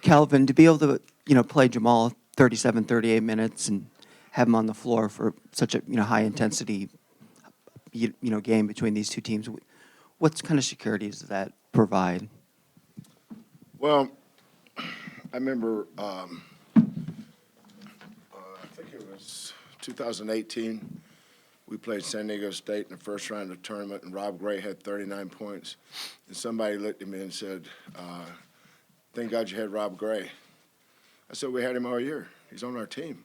Kelvin, to be able to, play Jamal 37, 38 minutes and have him on the floor for such a, high intensity, game between these two teams, what kind of securities does that provide? Well, I remember, I think it was 2018. We played San Diego State in the first round of the tournament, and Rob Gray had 39 points. And somebody looked at me and said, thank God you had Rob Gray. I said, we had him all year. He's on our team.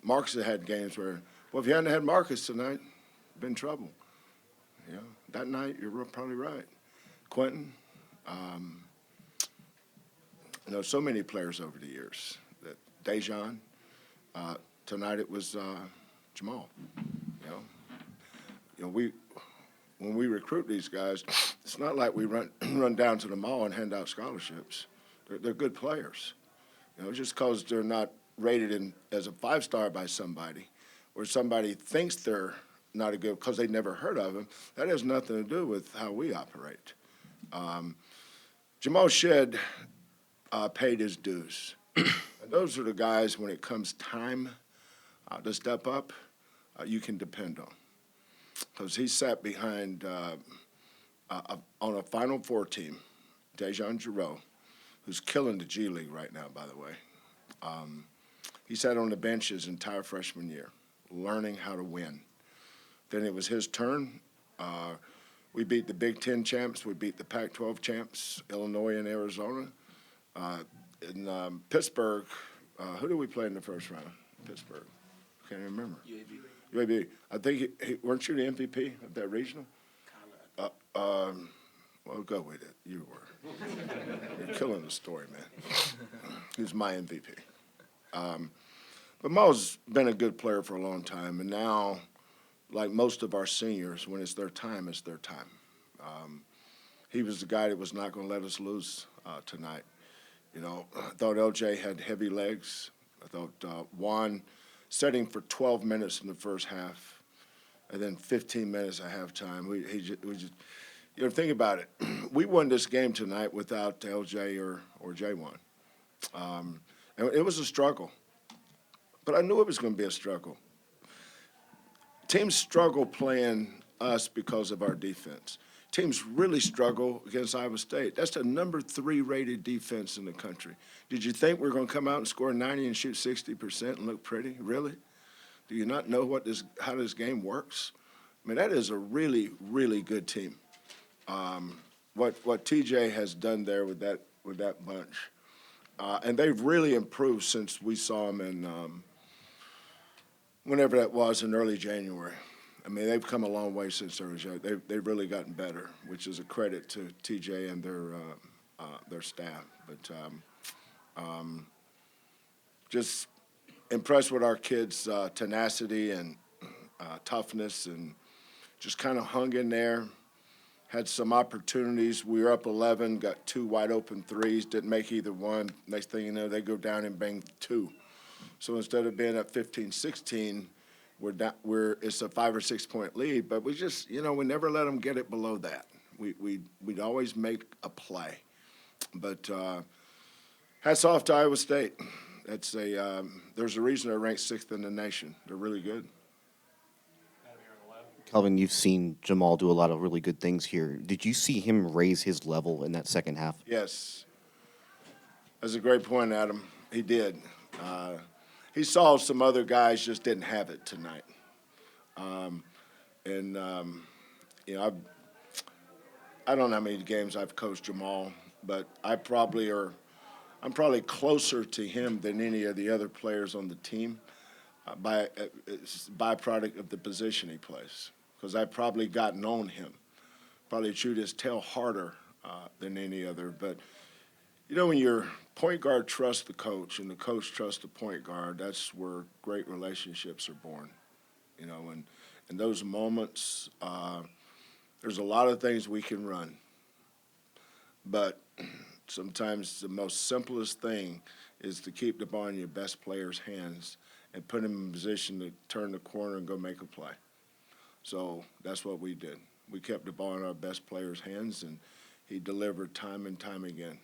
Marcus had games where, well, if you hadn't had Marcus tonight, you'd been in trouble. That night, you're probably right. Quentin, so many players over the years. Dejan, tonight it was Jamal. When we recruit these guys, it's not like we run down to the mall and hand out scholarships. They're good players. Just because they're not rated as a 5-star by somebody, or somebody thinks they're not a good because they never heard of them, that has nothing to do with how we operate. Jamal Shead paid his dues. And those are the guys, when it comes time to step up, you can depend on. Because he sat behind, on a Final Four team, Dejan Giroux, who's killing the G League right now, by the way. He sat on the bench his entire freshman year, learning how to win. Then it was his turn. We beat the Big Ten champs. We beat the Pac-12 champs, Illinois and Arizona. In Pittsburgh, who did we play in the first round? Pittsburgh. Can't even remember. UAB. I think, weren't you the MVP of that regional? Well, go with it. You were. You're killing the story, man. He was my MVP. But Mo's been a good player for a long time, and now, like most of our seniors, when it's their time, it's their time. He was the guy that was not going to let us lose tonight. I thought LJ had heavy legs. I thought Juan setting for 12 minutes in the first half, and then 15 minutes at halftime. We just think about it. We won this game tonight without LJ or J1. And it was a struggle. But I knew it was going to be a struggle. Teams struggle playing us because of our defense. Teams really struggle against Iowa State. That's the number 3 rated defense in the country. Did you think we were going to come out and score 90 and shoot 60% and look pretty? Really? Do you not know how this game works? I mean, that is a really, really good team. What TJ has done there with that bunch, and they've really improved since we saw them in whenever that was in early January. I mean, they've come a long way since they've really gotten better, which is a credit to TJ and their staff. But just impressed with our kids' tenacity and toughness, and just kind of hung in there. Had some opportunities. We were up 11, got 2 wide open threes, didn't make either one. Next thing you know, they go down and bang 2. So instead of being at 15-16, it's a 5 or 6 point lead. But we just, we never let them get it below that. We'd always make a play. But hats off to Iowa State. There's a reason they're ranked 6th in the nation. They're really good. Kelvin, you've seen Jamal do a lot of really good things here. Did you see him raise his level in that second half? Yes. That's a great point, Adam. He did. He saw some other guys just didn't have it tonight. I don't know how many games I've coached Jamal, but I'm probably closer to him than any of the other players on the team. It's a byproduct of the position he plays, because I've probably gotten on him, probably chewed his tail harder than any other. But, when your point guard trusts the coach and the coach trusts the point guard, that's where great relationships are born. And in those moments, there's a lot of things we can run. But sometimes the most simplest thing is to keep the ball in your best player's hands and put him in a position to turn the corner and go make a play. So that's what we did. We kept the ball in our best players' hands, and he delivered time and time again.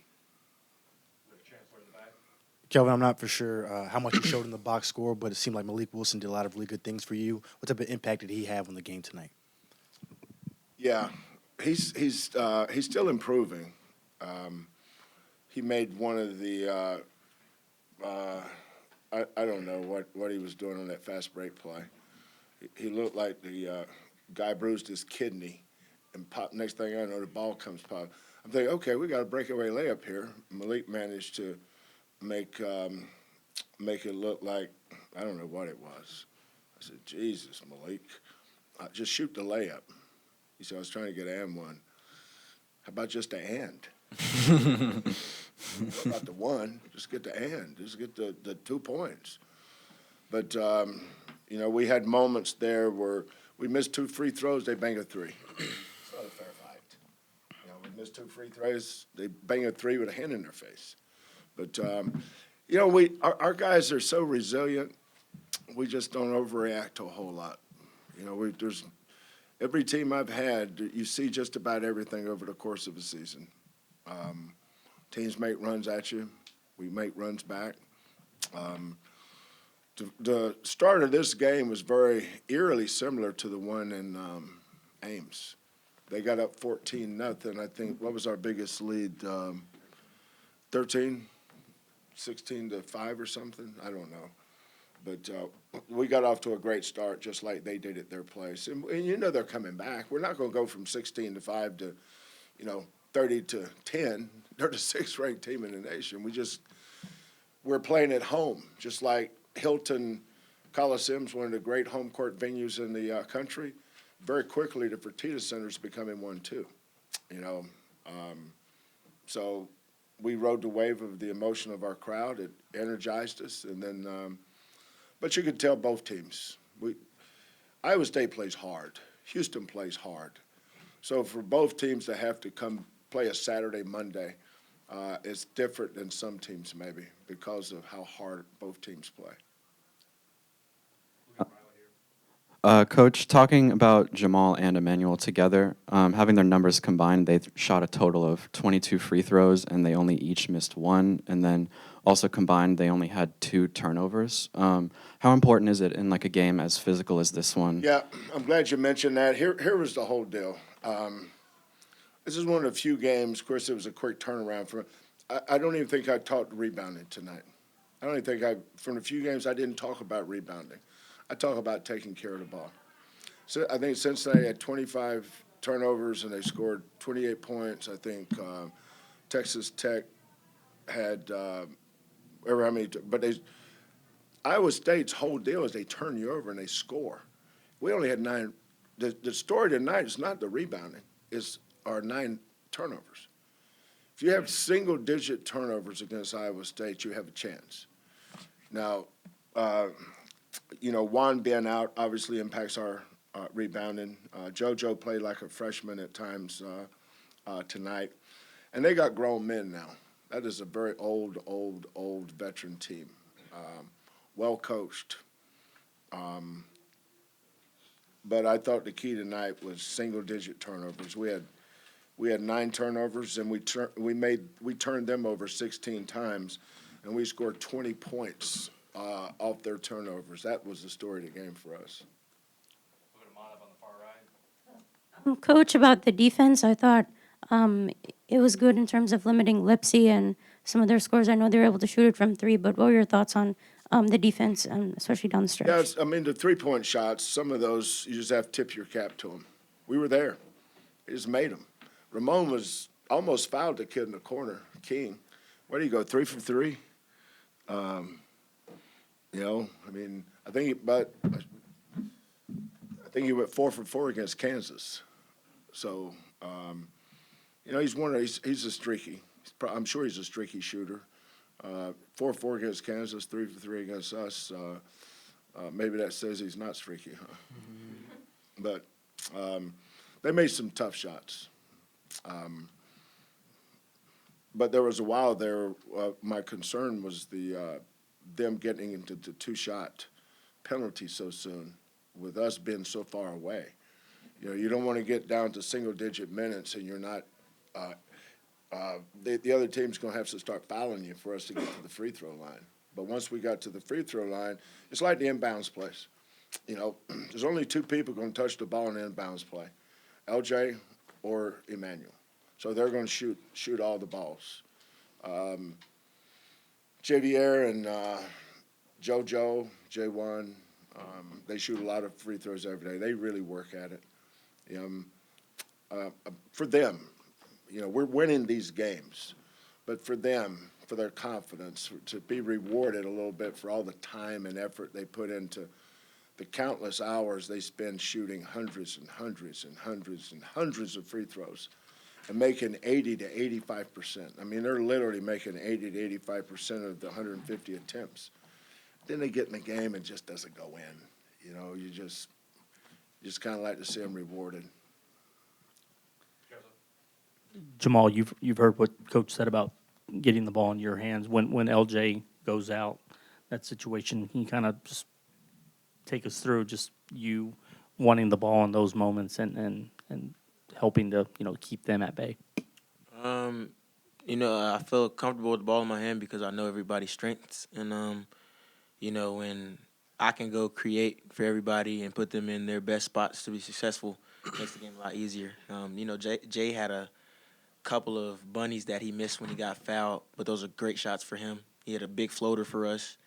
Kelvin, I'm not for sure how much he showed in the box score, but it seemed like Malik Wilson did a lot of really good things for you. What type of impact did he have on the game tonight? Yeah, he's still improving. He made one of the I don't know what he was doing on that fast break play. He looked like the guy bruised his kidney, and pop. Next thing I know, the ball comes pop. I'm thinking, okay, we got a breakaway layup here. Malik managed to make it look like I don't know what it was. I said, Jesus, Malik, just shoot the layup. He said, I was trying to get and one. How about just a and? What about the one? Just get the and. Just get the 2 points. But, we had moments there where we missed 2 free throws, they bang a three. It's not a fair fight. We missed 2 free throws, they bang a three with a hand in their face. But, our guys are so resilient, we just don't overreact to a whole lot. There's every team I've had, you see just about everything over the course of a season. Teams make runs at you. We make runs back. The start of this game was very eerily similar to the one in Ames. They got up 14-0. I think, what was our biggest lead? 13, 16-5 or something? I don't know. But we got off to a great start, just like they did at their place. And they're coming back. We're not going to go from 16-5 to, 30-10. They're the 6th-ranked team in the nation. We're playing at home, just like Hilton Coliseum's one of the great home court venues in the country. Very quickly, the Fertitta Center is becoming one too. So we rode the wave of the emotion of our crowd. It energized us, and then. But you could tell both teams. Iowa State plays hard. Houston plays hard. So for both teams to have to come play a Saturday, Monday, it's different than some teams maybe because of how hard both teams play. Coach, talking about Jamal and Emanuel together, having their numbers combined, they shot a total of 22 free throws, and they only each missed one. And then also combined, they only had 2 turnovers. How important is it in like a game as physical as this one? Yeah, I'm glad you mentioned that. Here was the whole deal. This is one of the few games. Of course, it was a quick turnaround for. I don't even think I talked rebounding tonight. I don't even think from the few games I didn't talk about rebounding. I talk about taking care of the ball. So I think Cincinnati had 25 turnovers and they scored 28 points. I think Texas Tech had Iowa State's whole deal is they turn you over and they score. We only had 9. The story tonight is not the rebounding; it's our 9 turnovers. If you have single-digit turnovers against Iowa State, you have a chance. Now. Juan being out obviously impacts our rebounding. JoJo played like a freshman at times tonight. And they got grown men now. That is a very old veteran team. Well coached. But I thought the key tonight was single-digit turnovers. We had 9 turnovers, and we turned them over 16 times, and we scored 20 points. Off their turnovers. That was the story of the game for us. Coach, about the defense, I thought it was good in terms of limiting Lipsy and some of their scores. I know they were able to shoot it from 3, but what were your thoughts on the defense, especially down the stretch? Yeah, the 3-point shots, some of those, you just have to tip your cap to them. We were there. He just made them. Ramon was almost fouled the kid in the corner, King. Where do you go, 3 for 3? I think he went 4 for 4 against Kansas. So, he's a streaky. I'm sure he's a streaky shooter. 4 for 4 against Kansas, 3 for 3 against us. Maybe that says he's not streaky, huh? Mm-hmm. But they made some tough shots. But there was a while there. My concern was them getting into the 2-shot penalty so soon, with us being so far away. You don't want to get down to single-digit minutes and you're not the other team's going to have to start fouling you for us to get to the free throw line. But once we got to the free throw line, it's like the inbounds place. You know, there's only two people going to touch the ball in the inbounds play, LJ or Emanuel. So they're going to shoot all the balls. Javier and JoJo, J1, they shoot a lot of free throws every day. They really work at it. For them, you know, we're winning these games, but for them, for their confidence, to be rewarded a little bit for all the time and effort they put into the countless hours they spend shooting hundreds and hundreds and hundreds and hundreds of free throws and making 80 to 85%. I mean, they're literally making 80 to 85% of the 150 attempts. Then they get in the game and it just doesn't go in. You know, you just kind of like to see them rewarded. Jamal, you've heard what Coach said about getting the ball in your hands. When LJ goes out, that situation, he kind of just take us through just you wanting the ball in those moments and helping to, you know, keep them at bay. You know, I feel comfortable with the ball in my hand because I know everybody's strengths. And, you know, when I can go create for everybody and put them in their best spots to be successful, it makes the game a lot easier. You know, Jay had a couple of bunnies that he missed when he got fouled, but those are great shots for him. He had a big floater for us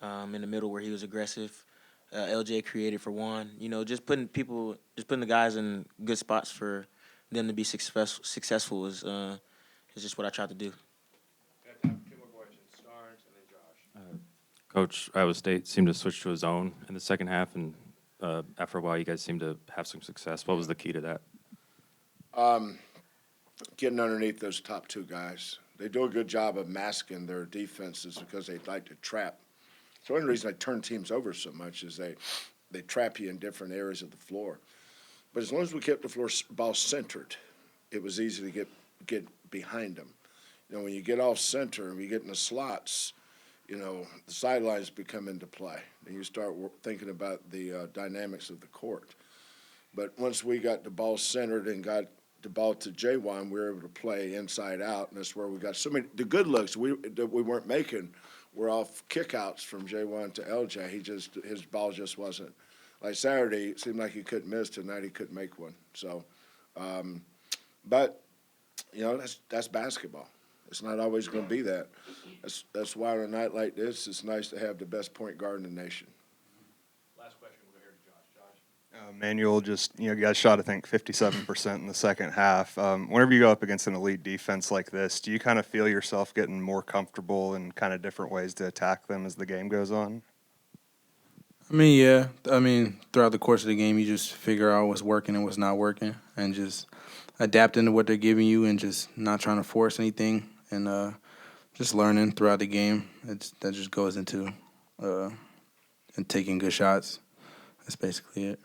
in the middle where he was aggressive. LJ created for Juan. You know, just putting the guys in good spots for them to be successful is just what I try to do. Coach, Iowa State seemed to switch to a zone in the second half, and after a while, you guys seemed to have some success. What was the key to that? Getting underneath those top two guys. They do a good job of masking their defenses because they like to trap. So one reason I turn teams over so much is they trap you in different areas of the floor. But as long as we kept the ball centered, it was easy to get behind them. You know, when you get off center and we get in the slots, you know, the sidelines become into play. And you start thinking about the dynamics of the court. But once we got the ball centered and got the ball to J1, we were able to play inside out, and that's where we got so many. The good looks that we weren't making were off kickouts from J1 to LJ. His ball just wasn't. Like Saturday, it seemed like he couldn't miss. Tonight he couldn't make one. So, but you know, that's basketball. It's not always going to be that. That's why on a night like this, it's nice to have the best point guard in the nation. Last question, we'll go here to Josh. Manuel, you guys shot, I think, 57% in the second half. Whenever you go up against an elite defense like this, do you kind of feel yourself getting more comfortable in kind of different ways to attack them as the game goes on? I mean, yeah. I mean, throughout the course of the game, you just figure out what's working and what's not working and just adapting to what they're giving you and just not trying to force anything and just learning throughout the game. That just goes into and taking good shots. That's basically it.